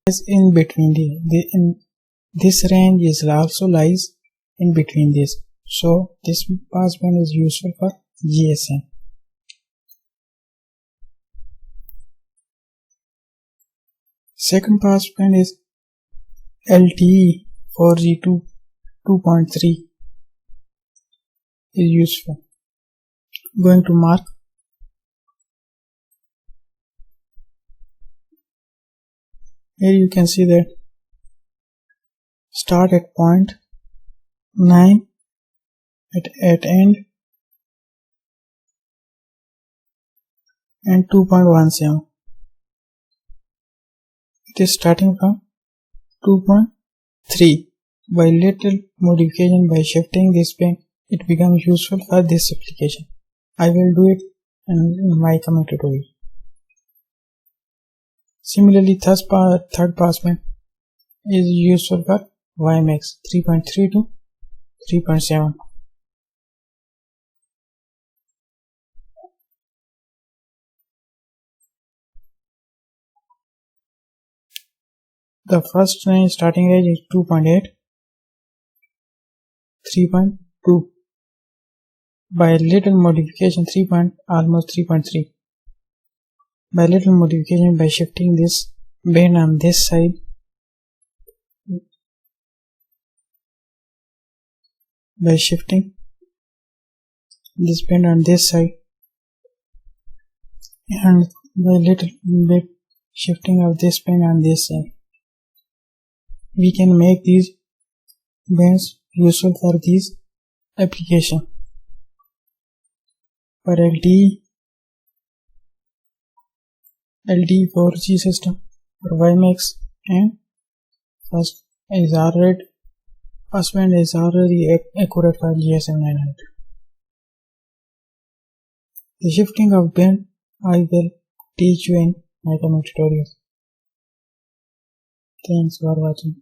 is in between this range is also lies in between this. So this passband is useful for GSM. Second passband is LTE 4G 2.3 is useful. Going to mark. Here you can see that start at point 9 at end and 2.17. It is starting from 2.3. By little modification, by shifting this band, it becomes useful for this application. I will do it in my coming tutorial. Similarly, third passband is useful for WiMAX 3.3 to 3.7. The first range, starting range is 2.8, 3.2. By little modification, almost 3.3. By little modification, by shifting this band on this side, by shifting this band on this side, and by little bit shifting of this band on this side, we can make these bands useful for this application. For LTE 4G system, for WiMAX, and passband is already accurate for GSM 900. The shifting of band I will teach you in my coming tutorials. Thanks for watching.